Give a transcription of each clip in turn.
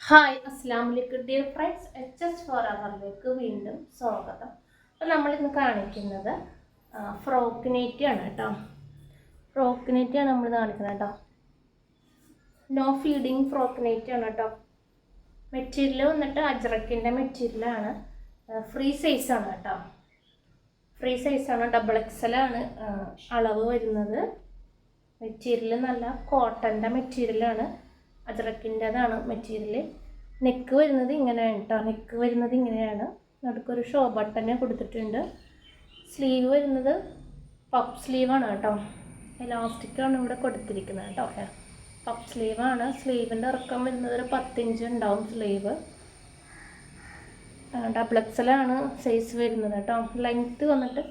Hi അസ്സലാമലൈക്കും dear friends, HS four അവറിലേക്ക് വീണ്ടും സ്വാഗതം. അപ്പോൾ നമ്മളിന്ന് കാണിക്കുന്നത് ഫ്രോക്ക് നെറ്റിയാണ് കേട്ടോ. ഫ്രോക്ക് നെറ്റിയാണ് നമ്മൾ കാണിക്കുന്നത് കേട്ടോ. നോ ഫീഡിങ് ഫ്രോക്ക് നെറ്റിയാണ് കേട്ടോ. മെറ്റീരിയൽ വന്നിട്ട് അജ്രക്കിൻ്റെ മെറ്റീരിയലാണ്. ഫ്രീ സൈസാണ് കേട്ടോ. ഫ്രീ സൈസാണ്, XXL ആണ് അളവ് വരുന്നത്. മെറ്റീരിയൽ നല്ല കോട്ടൻ്റെ മെറ്റീരിയലാണ്, അജ്രക്കിൻ്റെതാണ് മെറ്റീരിയൽ. നെക്ക് വരുന്നത് ഇങ്ങനെയാണ് കേട്ടോ. നെക്ക് വരുന്നത് ഇങ്ങനെയാണ്. നടുക്കൊരു ഷോ ബട്ടനെ കൊടുത്തിട്ടുണ്ട്. സ്ലീവ് വരുന്നത് പഫ് സ്ലീവാണ് കേട്ടോ. എലാസ്റ്റിക്കാണ് ഇവിടെ കൊടുത്തിരിക്കുന്നത് കേട്ടോ. പഫ് സ്ലീവാണ്. സ്ലീവിൻ്റെ ഇറക്കം വരുന്നത് ഒരു 10 ഇഞ്ച് ഉണ്ടാവും സ്ലീവ്. XXL ആണ് സൈസ് വരുന്നത് കേട്ടോ. ലെങ്ത്ത് വന്നിട്ട്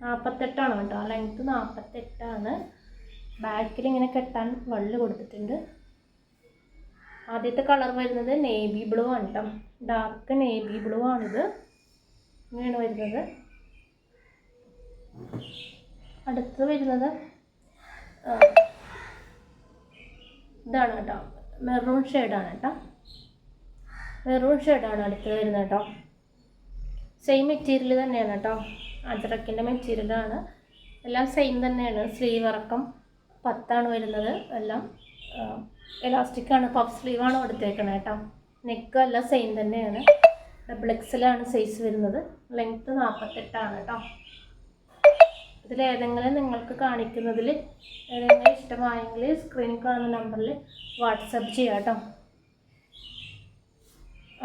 48 കേട്ടോ. ലെങ്ത്ത് 48. ബാക്കിൽ ഇങ്ങനെ കെട്ടാൻ വള്ളി കൊടുത്തിട്ടുണ്ട്. ആദ്യത്തെ കളർ വരുന്നത് നേവി ബ്ലൂ ആണ് കേട്ടോ. ഡാർക്ക് നേവി ബ്ലൂ ആണിത്. ഇങ്ങനെയാണ് വരുന്നത്. അടുത്ത് വരുന്നത് ഇതാണ് കേട്ടോ. മെറൂൺ ഷെയ്ഡാണ് കേട്ടോ. മെറൂൺ ഷെയ്ഡാണ് അടുത്ത് വരുന്നത് കേട്ടോ. സെയിം മെറ്റീരിയൽ തന്നെയാണ് കേട്ടോ. അജ്രക്കിൻ്റെ മെറ്റീരിയലാണ്. എല്ലാം സെയിം തന്നെയാണ്. സ്ലീവ് ഇറക്കം 10 വരുന്നത്. എല്ലാം എലാസ്റ്റിക്കാണ്. പഫ് സ്ലീവാണ് കൊടുത്തേക്കുന്നത് കേട്ടോ. നെക്ക് എല്ലാം സെയിം തന്നെയാണ്. XXL ആണ് സൈസ് വരുന്നത്. ലെങ്ത്ത് 48 കേട്ടോ. ഇതിലേതെങ്കിലും നിങ്ങൾക്ക് കാണിക്കുന്നതിൽ ഏതെങ്കിലും ഇഷ്ടമായെങ്കിൽ സ്ക്രീനിൽ കാണുന്ന നമ്പറിൽ വാട്സപ്പ് ചെയ്യാം കേട്ടോ.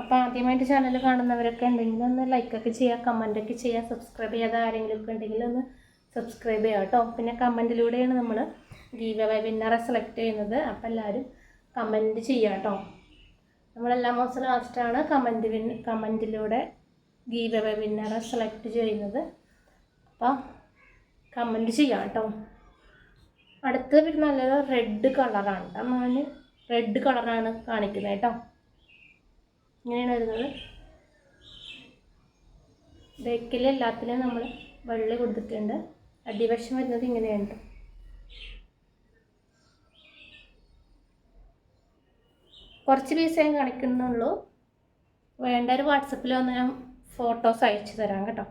അപ്പോൾ ആദ്യമായിട്ട് ചാനൽ കാണുന്നവരൊക്കെ ഉണ്ടെങ്കിൽ ഒന്ന് ലൈക്കൊക്കെ ചെയ്യുക, കമൻറ്റൊക്കെ ചെയ്യുക. സബ്സ്ക്രൈബ് ചെയ്യാതെ ആരെങ്കിലുമൊക്കെ ഉണ്ടെങ്കിൽ ഒന്ന് സബ്സ്ക്രൈബ് ചെയ്യുക കേട്ടോ. പിന്നെ കമൻറ്റിലൂടെയാണ് നമ്മൾ ഗീവ് അവേ വിന്നറെ സെലക്ട് ചെയ്യുന്നത്. അപ്പോൾ എല്ലാവരും കമൻറ്റ് ചെയ്യുക കേട്ടോ. നമ്മളെല്ലാ മാസം ലാസ്റ്റാണ് കമൻറ്റിലൂടെ ഗീവ് അവേ വിന്നറെ സെലക്ട് ചെയ്യുന്നത്. അപ്പോൾ കമൻറ്റ് ചെയ്യാം കേട്ടോ. അടുത്ത നല്ലൊരു റെഡ് കളറാണ് കേട്ടോ. ഞാൻ റെഡ് കളറാണ് കാണിക്കുന്നത് കേട്ടോ. ഇങ്ങനെയാണ് വരുന്നത്. ബേക്കിൽ എല്ലാത്തിനും നമ്മൾ വെള്ളി കൊടുത്തിട്ടുണ്ട്. അടിവശം വരുന്നത് ഇങ്ങനെയുണ്ട്. കുറച്ച് പീസേ കാണിക്കുന്നുള്ളൂ. വേണ്ട ഒരു വാട്സപ്പിൽ വന്ന് ഞാൻ ഫോട്ടോസ് അയച്ചു തരാം കേട്ടോ.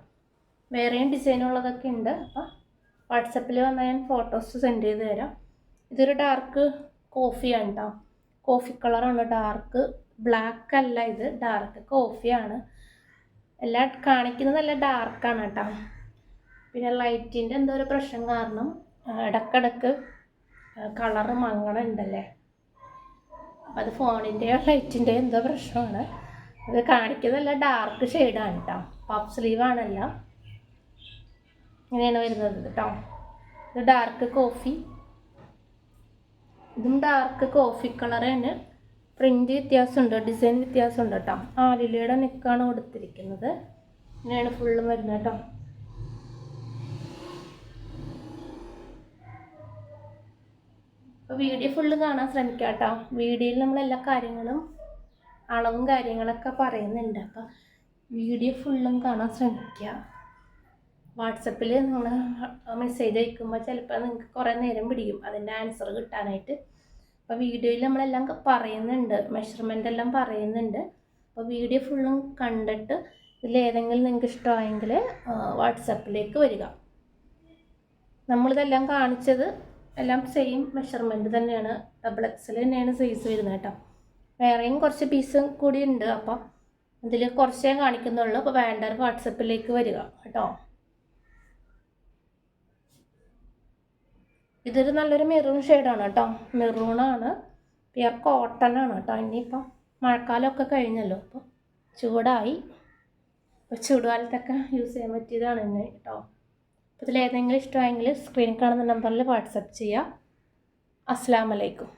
വേറെയും ഡിസൈനുള്ളതൊക്കെ ഉണ്ട്. അപ്പോൾ വാട്സപ്പിൽ വന്നാൽ ഞാൻ ഫോട്ടോസ് സെൻഡ് ചെയ്ത് തരാം. ഇതൊരു ഡാർക്ക് കോഫിയാണ് കേട്ടോ. കോഫി കളറാണ്. ഡാർക്ക് ബ്ലാക്ക് അല്ല, ഇത് ഡാർക്ക് കോഫിയാണ്. എല്ലാം കാണിക്കുന്നത് നല്ല ഡാർക്കാണ് കേട്ടോ. പിന്നെ ലൈറ്റിൻ്റെ എന്തോ ഒരു പ്രശ്നം കാരണം ഇടക്കിടക്ക് കളറ് മങ്ങണുണ്ടല്ലേ. അപ്പോൾ അത് ഫോണിൻ്റെയോ ലൈറ്റിൻ്റെയോ എന്തോ പ്രശ്നമാണ്. ഇത് കാണിക്കുന്നതല്ല ഡാർക്ക് ഷെയ്ഡാണ് കേട്ടോ. പഫ് സ്ലീവാണല്ല. ഇങ്ങനെയാണ് വരുന്നത് കേട്ടോ. ഇത് ഡാർക്ക് കോഫി. ഇതും ഡാർക്ക് കോഫി കളർ തന്നെ. പ്രിൻ്റ് വ്യത്യാസമുണ്ട്, ഡിസൈൻ വ്യത്യാസമുണ്ട് കേട്ടോ. ആലിലയുടെ നെക്കാണ് കൊടുത്തിരിക്കുന്നത്. ഇങ്ങനെയാണ് ഫുള്ളും വരുന്നത് കേട്ടോ. അപ്പോൾ വീഡിയോ ഫുള്ള് കാണാൻ ശ്രമിക്കുക കേട്ടോ. വീഡിയോയിൽ നമ്മളെല്ലാ കാര്യങ്ങളും അളവും കാര്യങ്ങളൊക്കെ പറയുന്നുണ്ട്. അപ്പോൾ വീഡിയോ ഫുള്ളും കാണാൻ ശ്രമിക്കുക. വാട്സപ്പിൽ നമ്മൾ മെസ്സേജ് അയക്കുമ്പോൾ ചിലപ്പോൾ നിങ്ങൾക്ക് കുറേ നേരം പിടിക്കും അതിൻ്റെ ആൻസർ കിട്ടാനായിട്ട്. അപ്പോൾ വീഡിയോയിൽ നമ്മളെല്ലാം പറയുന്നുണ്ട്, മെഷർമെൻ്റ് എല്ലാം പറയുന്നുണ്ട്. അപ്പോൾ വീഡിയോ ഫുള്ളും കണ്ടിട്ട് ഇതിലേതെങ്കിലും നിങ്ങൾക്ക് ഇഷ്ടമായെങ്കിൽ വാട്സപ്പിലേക്ക് വരിക. നമ്മളിതെല്ലാം കാണിച്ചത് എല്ലാം സെയിം മെഷർമെൻറ്റ് തന്നെയാണ്. XXL തന്നെയാണ് സൈസ് വരുന്നത് കേട്ടോ. വേറെയും കുറച്ച് പീസ് കൂടി ഉണ്ട്. അപ്പോൾ ഇതിൽ കുറച്ചേ കാണിക്കുന്നുള്ളൂ. അപ്പോൾ വേണ്ടവർ വാട്സപ്പിലേക്ക് വരിക കേട്ടോ. ഇതൊരു നല്ലൊരു മെറൂൺ ഷെയ്ഡാണ് കേട്ടോ. മെറൂണാണ്. പ്യുർ കോട്ടനാണ് കേട്ടോ. ഇനിയിപ്പം മഴക്കാലമൊക്കെ കഴിഞ്ഞല്ലോ. അപ്പോൾ ചൂടായി. അപ്പോൾ ചൂടുകാലത്തൊക്കെ യൂസ് ചെയ്യാൻ പറ്റിയതാണ് ഇന്ന് കേട്ടോ. അപ്പോൾ ഇതിലേതെങ്കിലും ഇഷ്ടമായെങ്കിൽ സ്ക്രീനിൽ കാണുന്ന നമ്പറിൽ വാട്സപ്പ് ചെയ്യുക. അസ്സലാമു അലൈക്കും.